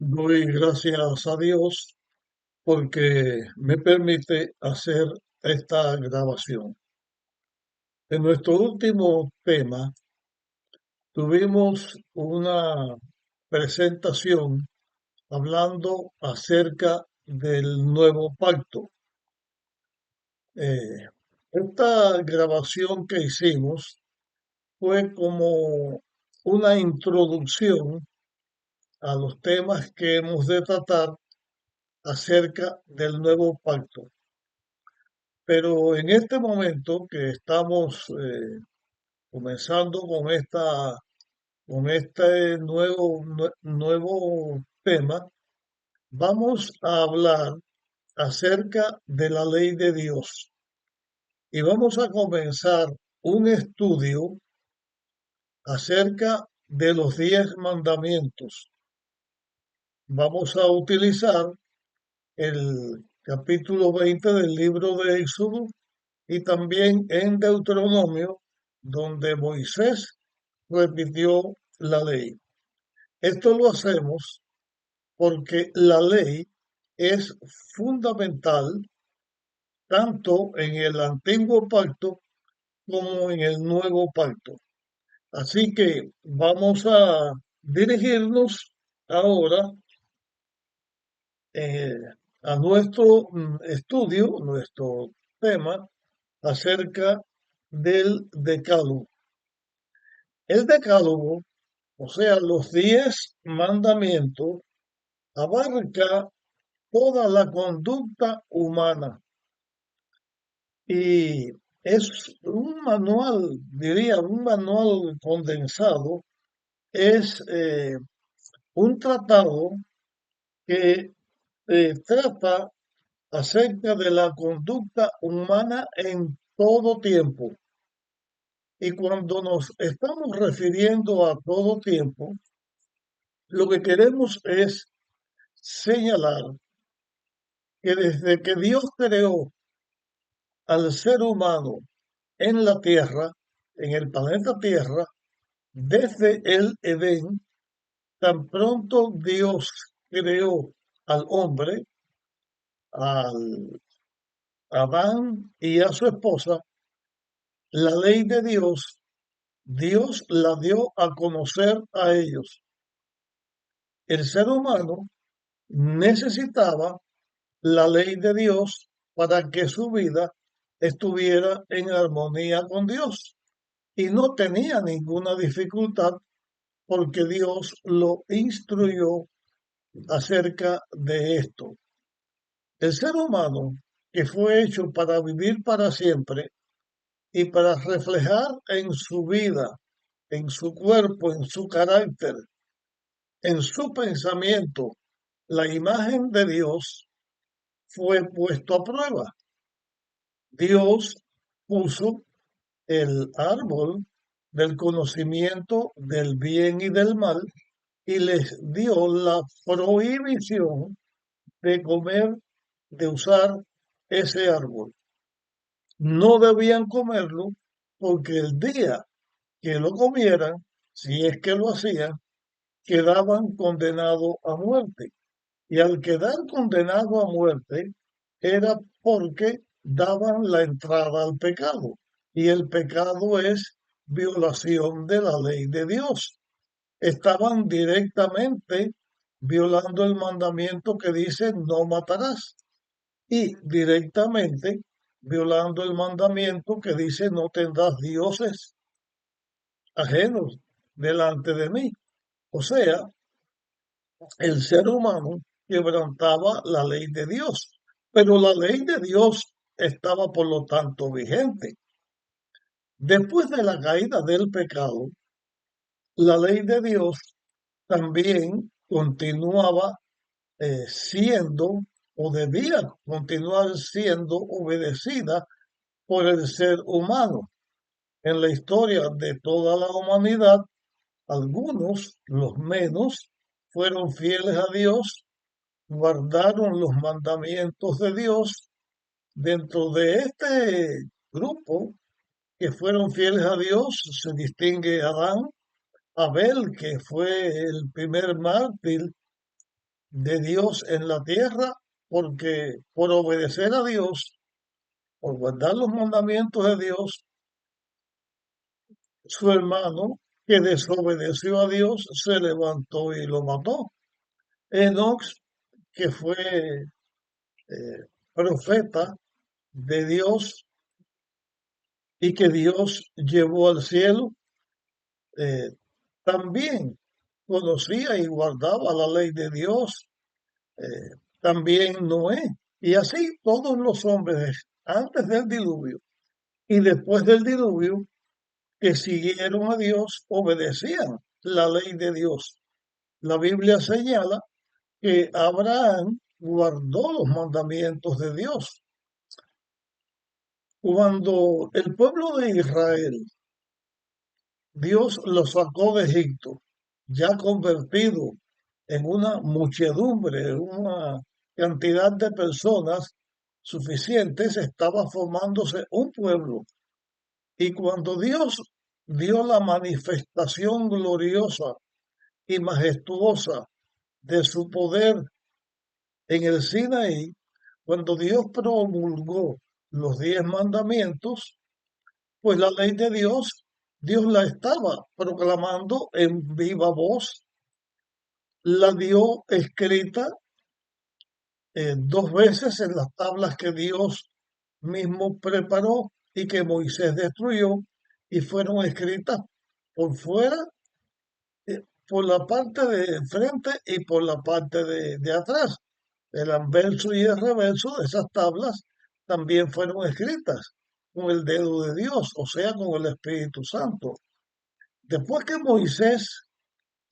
Doy gracias a Dios porque me permite hacer esta grabación. En nuestro último tema tuvimos una presentación hablando acerca del nuevo pacto. Eh, Esta grabación que hicimos fue como una introducción a los temas que hemos de tratar acerca del nuevo pacto. Pero en este momento que estamos comenzando con este nuevo tema, vamos a hablar acerca de la ley de Dios y vamos a comenzar un estudio acerca de los 10 mandamientos. Vamos a utilizar el capítulo 20 del libro de Éxodo y también en Deuteronomio, donde Moisés repitió la ley. Esto lo hacemos porque la ley es fundamental tanto en el antiguo pacto como en el nuevo pacto. Así que vamos a dirigirnos ahora eh, a nuestro estudio, nuestro tema acerca del decálogo. El decálogo, o sea, los 10 mandamientos, abarca toda la conducta humana y es un manual, diría, un manual condensado, es un tratado que trata acerca de la conducta humana en todo tiempo. Y cuando nos estamos refiriendo a todo tiempo, lo que queremos es señalar que desde que Dios creó al ser humano en la Tierra, en el planeta Tierra, desde el Edén, tan pronto Dios creó al hombre, al Adán y a su esposa, la ley de Dios, Dios la dio a conocer a ellos. El ser humano necesitaba la ley de Dios para que su vida estuviera en armonía con Dios. Y no tenía ninguna dificultad porque Dios lo instruyó acerca de esto. El ser humano, que fue hecho para vivir para siempre y para reflejar en su vida, en su cuerpo, en su carácter, en su pensamiento, la imagen de Dios, fue puesto a prueba. Dios puso el árbol del conocimiento del bien y del mal y les dio la prohibición de comer, de usar ese árbol. No debían comerlo porque el día que lo comieran, si es que lo hacían, quedaban condenados a muerte. Y al quedar condenado a muerte era porque daban la entrada al pecado. Y el pecado es violación de la ley de Dios. Estaban directamente violando el mandamiento que dice no matarás y directamente violando el mandamiento que dice no tendrás dioses ajenos delante de mí. O sea, el ser humano quebrantaba la ley de Dios, pero la ley de Dios estaba por lo tanto vigente. Después de la caída del pecado, la ley de Dios también continuaba siendo o debía continuar siendo obedecida por el ser humano. En la historia de toda la humanidad, algunos, los menos, fueron fieles a Dios, guardaron los mandamientos de Dios. Dentro de este grupo que fueron fieles a Dios se distingue Adán, Abel, que fue el primer mártir de Dios en la tierra, porque por obedecer a Dios, por guardar los mandamientos de Dios, su hermano que desobedeció a Dios se levantó y lo mató. Enoch, que fue profeta de Dios y que Dios llevó al cielo, eh, también conocía y guardaba la ley de Dios, también Noé, y así todos los hombres antes del diluvio y después del diluvio que siguieron a Dios obedecían la ley de Dios. La Biblia señala que Abraham guardó los mandamientos de Dios. Cuando el pueblo de Israel, Dios los sacó de Egipto, ya convertido en una muchedumbre, una cantidad de personas suficientes, estaba formándose un pueblo. Y cuando Dios dio la manifestación gloriosa y majestuosa de su poder en el Sinaí, cuando Dios promulgó los 10 mandamientos, pues la ley de Dios, Dios la estaba proclamando en viva voz, la dio escrita 2 veces en las tablas que Dios mismo preparó y que Moisés destruyó, y fueron escritas por fuera, por la parte de frente y por la parte de atrás. El anverso y el reverso de esas tablas también fueron escritas con el dedo de Dios, o sea, con el Espíritu Santo. Después que Moisés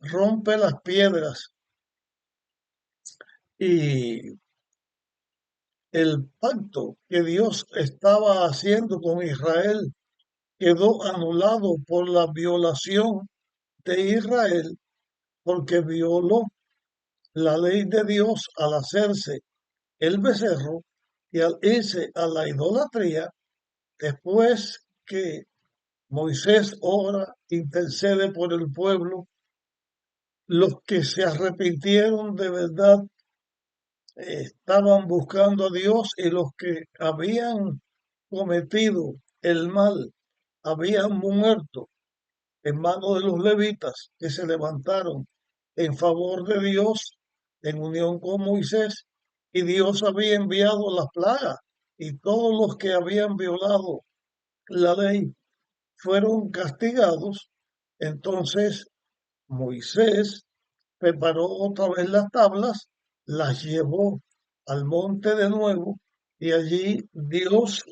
rompe las piedras y el pacto que Dios estaba haciendo con Israel quedó anulado por la violación de Israel, porque violó la ley de Dios al hacerse el becerro y al irse a la idolatría. Después que Moisés ora, intercede por el pueblo, los que se arrepintieron de verdad estaban buscando a Dios, y los que habían cometido el mal habían muerto en manos de los levitas que se levantaron en favor de Dios en unión con Moisés, y Dios había enviado las plagas, y todos los que habían violado la ley fueron castigados. Entonces Moisés preparó otra vez las tablas, las llevó al monte de nuevo, y allí Dios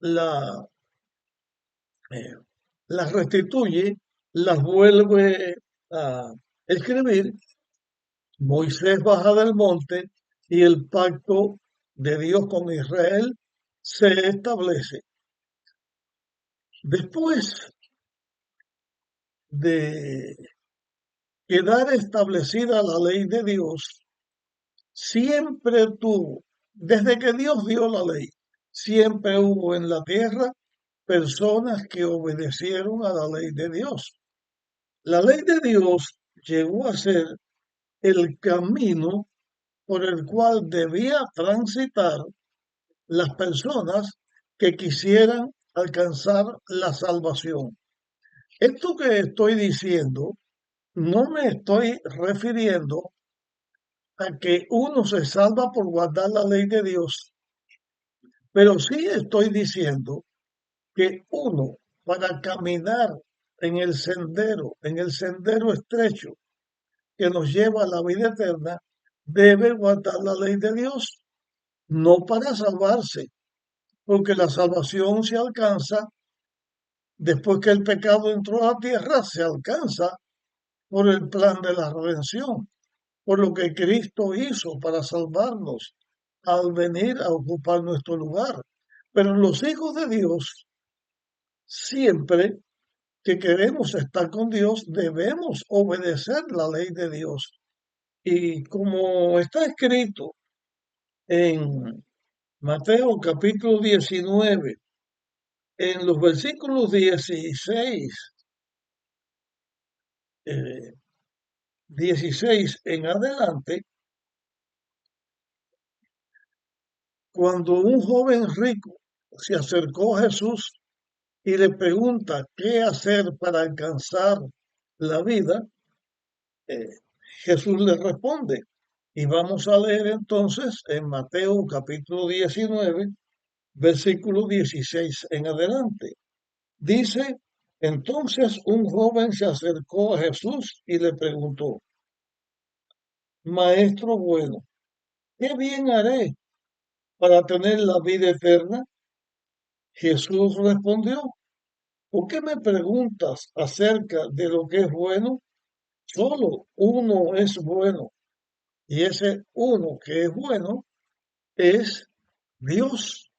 la, eh, las restituye, las vuelve a escribir. Moisés baja del monte y el pacto de Dios con Israel se establece. Después de quedar establecida la ley de Dios, siempre tuvo, desde que Dios dio la ley, siempre hubo en la tierra personas que obedecieron a la ley de Dios. La ley de Dios llegó a ser el camino por el cual debía transitar las personas que quisieran alcanzar la salvación. Esto que estoy diciendo, no me estoy refiriendo a que uno se salva por guardar la ley de Dios, pero sí estoy diciendo que uno, para caminar en el sendero estrecho que nos lleva a la vida eterna, debe guardar la ley de Dios, no para salvarse, porque la salvación se alcanza después que el pecado entró a la tierra, se alcanza por el plan de la redención, por lo que Cristo hizo para salvarnos al venir a ocupar nuestro lugar. Pero los hijos de Dios, siempre que queremos estar con Dios, debemos obedecer la ley de Dios. Y como está escrito en Mateo capítulo 19, en los versículos 16, 16 en adelante, Cuando un joven rico se acercó a Jesús y le pregunta qué hacer para alcanzar la vida, eh, Jesús le responde. Y vamos a leer entonces en Mateo capítulo 19, versículo 16 en adelante. Dice, entonces un joven se acercó a Jesús y le preguntó, Maestro bueno, ¿qué bien haré para tener la vida eterna? Jesús respondió, ¿por qué me preguntas acerca de lo que es bueno? Solo uno es bueno, y ese uno que es bueno es Dios.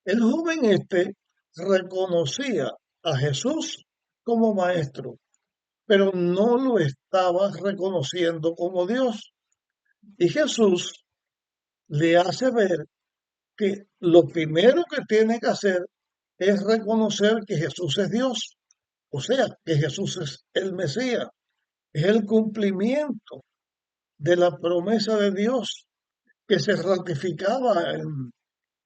El joven este reconocía a Jesús como maestro, pero no lo estaba reconociendo como Dios. Y Jesús le hace ver que lo primero que tiene que hacer es reconocer que Jesús es Dios, o sea, que Jesús es el Mesías, es el cumplimiento de la promesa de Dios que se ratificaba en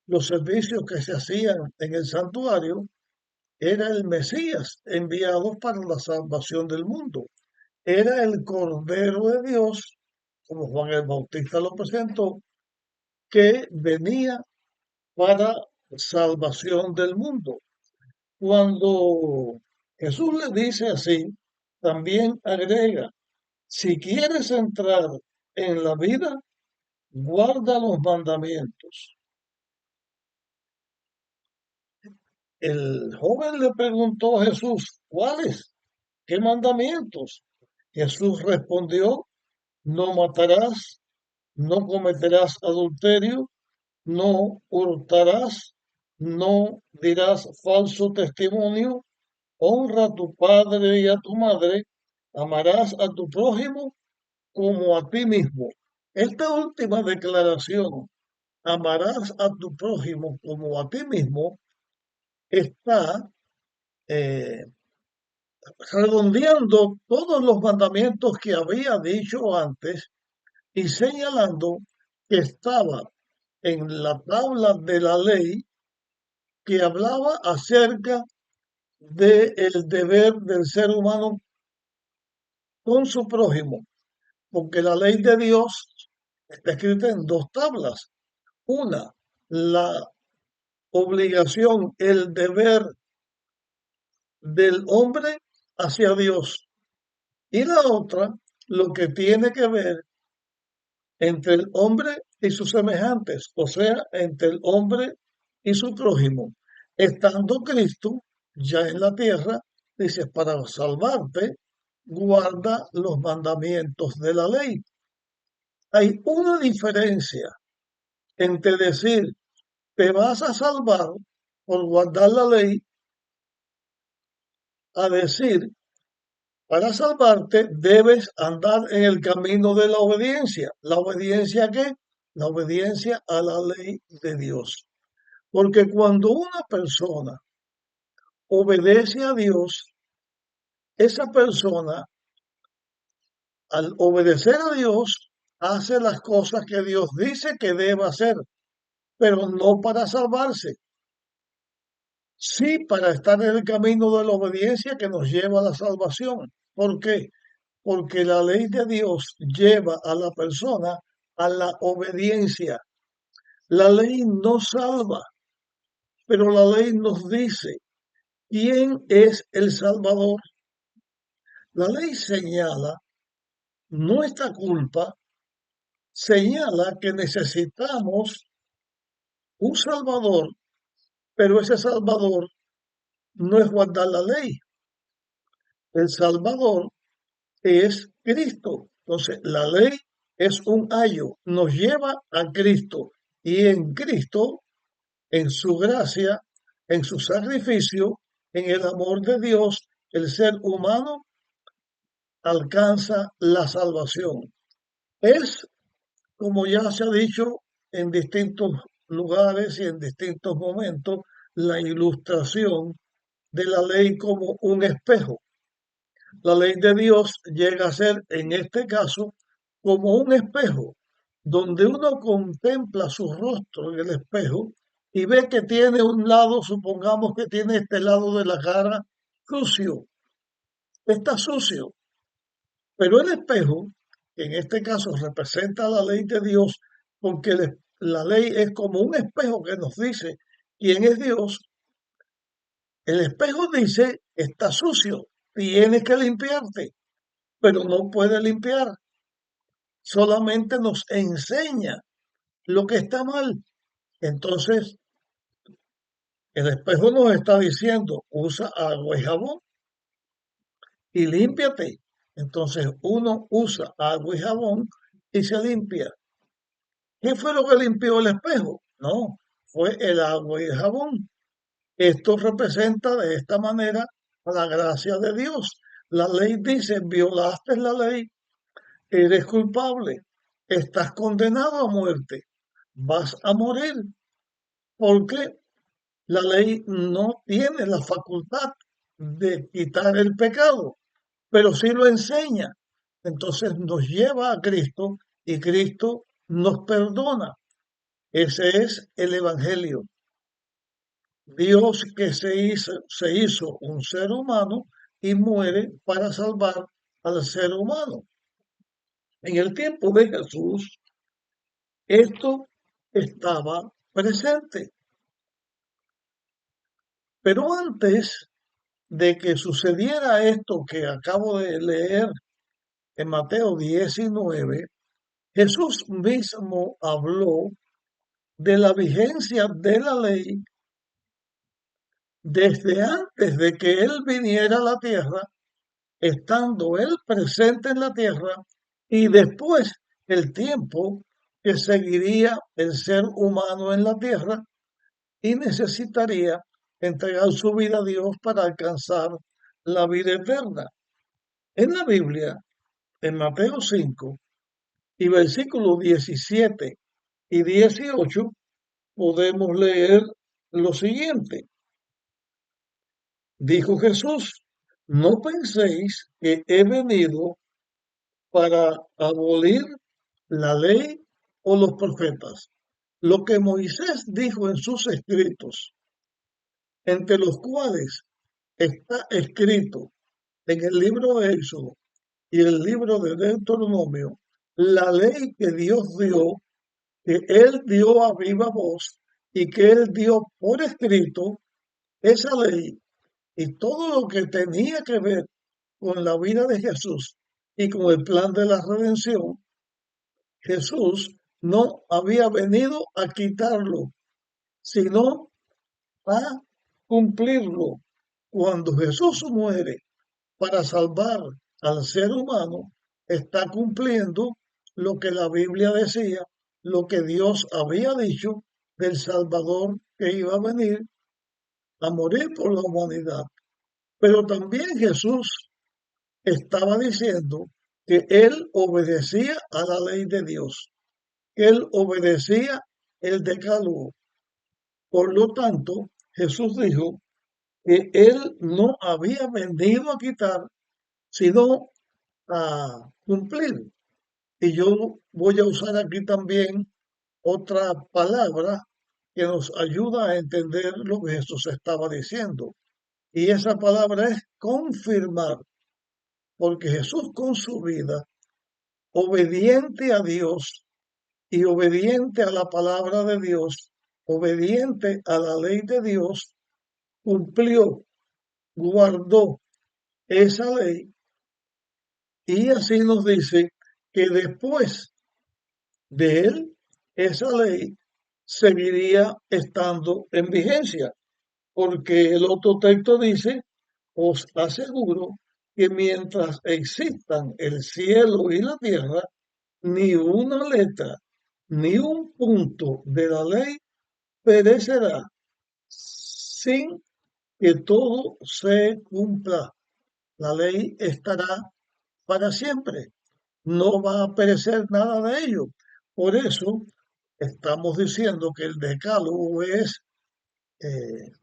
los servicios que se hacían en el santuario. Era el Mesías enviado para la salvación del mundo. Era el Cordero de Dios, como Juan el Bautista lo presentó, que venía para salvación del mundo. Cuando Jesús le dice así, también agrega, si quieres entrar en la vida, guarda los mandamientos. El joven le preguntó a Jesús, ¿cuáles? ¿Qué mandamientos? Jesús respondió, no matarás, no cometerás adulterio, no hurtarás, no dirás falso testimonio, honra a tu padre y a tu madre, amarás a tu prójimo como a ti mismo. Esta última declaración, amarás a tu prójimo como a ti mismo, está eh, redondeando todos los mandamientos que había dicho antes y señalando que estaba en la tabla de la ley que hablaba acerca del deber del ser humano con su prójimo, porque la ley de Dios está escrita en dos tablas. Una, la obligación, el deber del hombre hacia Dios. Y la otra, lo que tiene que ver entre el hombre y sus semejantes, o sea, entre el hombre y su prójimo. Estando Cristo ya en la tierra, dice, para salvarte, guarda los mandamientos de la ley. Hay una diferencia entre decir, te vas a salvar por guardar la ley, a decir, para salvarte debes andar en el camino de la obediencia. ¿La obediencia a qué? La obediencia a la ley de Dios. Porque cuando una persona obedece a Dios, esa persona, al obedecer a Dios, hace las cosas que Dios dice que debe hacer, pero no para salvarse, sí para estar en el camino de la obediencia que nos lleva a la salvación. ¿Por qué? Porque la ley de Dios lleva a la persona a la obediencia. La ley no salva, pero la ley nos dice quién es el Salvador. La ley señala nuestra culpa, señala que necesitamos un Salvador, pero ese Salvador no es guardar la ley. El Salvador es Cristo. Entonces, la ley es un ayo, nos lleva a Cristo y en Cristo, en su gracia, en su sacrificio, en el amor de Dios, el ser humano alcanza la salvación. Es, como ya se ha dicho en distintos lugares y en distintos momentos, la ilustración de la ley como un espejo. La ley de Dios llega a ser, en este caso, como un espejo donde uno contempla su rostro en el espejo y ve que tiene un lado, supongamos que tiene este lado de la cara sucio, está sucio, pero el espejo, que en este caso representa la ley de Dios, porque la ley es como un espejo que nos dice quién es Dios, el espejo dice, está sucio, tienes que limpiarte, pero no puede limpiar, solamente nos enseña lo que está mal. Entonces, el espejo nos está diciendo, usa agua y jabón y límpiate. Entonces uno usa agua y jabón y se limpia. ¿Qué fue lo que limpió el espejo? No, fue el agua y el jabón. Esto representa de esta manera la gracia de Dios. La ley dice, violaste la ley, eres culpable, estás condenado a muerte, vas a morir, porque la ley no tiene la facultad de quitar el pecado, pero sí lo enseña. Entonces nos lleva a Cristo y Cristo nos perdona. Ese es el Evangelio. Dios que se hizo un ser humano y muere para salvar al ser humano. En el tiempo de Jesús, esto estaba presente. Pero antes de que sucediera esto que acabo de leer en Mateo 19, Jesús mismo habló de la vigencia de la ley desde antes de que Él viniera a la tierra, estando Él presente en la tierra, y después el tiempo que seguiría el ser humano en la tierra y necesitaría entregar su vida a Dios para alcanzar la vida eterna. En la Biblia, en Mateo 5 y versículos 17 y 18, podemos leer lo siguiente. Dijo Jesús, no penséis que he venido para abolir la ley o los profetas. Lo que Moisés dijo en sus escritos, entre los cuales está escrito en el libro de Éxodo y el libro de Deuteronomio, la ley que Dios dio, que Él dio a viva voz y que Él dio por escrito, esa ley y todo lo que tenía que ver con la vida de Jesús y con el plan de la redención, Jesús no había venido a quitarlo, sino a cumplirlo. Cuando Jesús muere para salvar al ser humano, está cumpliendo lo que la Biblia decía, lo que Dios había dicho del Salvador que iba a venir a morir por la humanidad. Pero también Jesús estaba diciendo que él obedecía a la ley de Dios, que él obedecía el decálogo. Por lo tanto, Jesús dijo que él no había venido a quitar, sino a cumplir. Y yo voy a usar aquí también otra palabra que nos ayuda a entender lo que Jesús estaba diciendo. Y esa palabra es confirmar, porque Jesús con su vida, obediente a Dios y obediente a la palabra de Dios, obediente a la ley de Dios, cumplió, guardó esa ley y así nos dice que después de él, esa ley seguiría estando en vigencia, porque el otro texto dice, os aseguro que mientras existan el cielo y la tierra, ni una letra, ni un punto de la ley perecerá sin que todo se cumpla. La ley estará para siempre. No va a perecer nada de ello. Por eso estamos diciendo que el decálogo es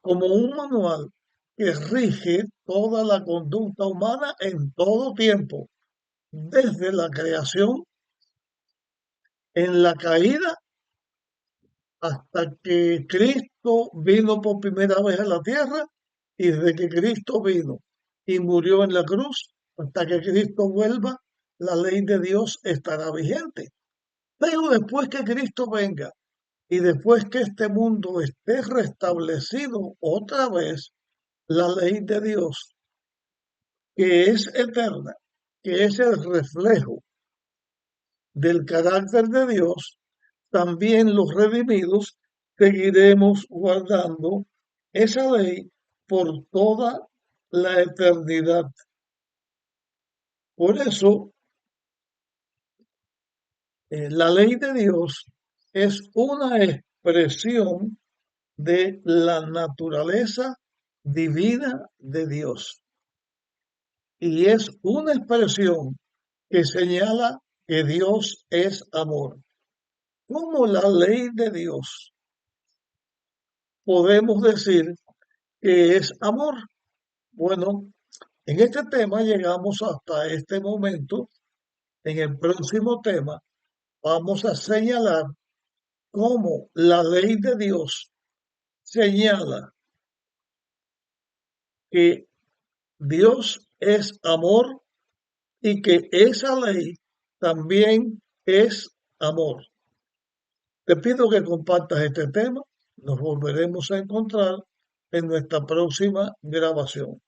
como un manual que rige toda la conducta humana en todo tiempo, desde la creación en la caída hasta que Cristo vino por primera vez a la tierra y desde que Cristo vino y murió en la cruz hasta que Cristo vuelva, la ley de Dios estará vigente. Pero después que Cristo venga y después que este mundo esté restablecido otra vez, la ley de Dios, que es eterna, que es el reflejo del carácter de Dios, también los redimidos seguiremos guardando esa ley por toda la eternidad. Por eso, la ley de Dios es una expresión de la naturaleza divina de Dios y es una expresión que señala que Dios es amor. Como la ley de Dios podemos decir que es amor? Bueno, en este tema llegamos hasta este momento. En el próximo tema vamos a señalar cómo la ley de Dios señala que Dios es amor y que esa ley también es amor. Te pido que compartas este tema. Nos volveremos a encontrar en nuestra próxima grabación.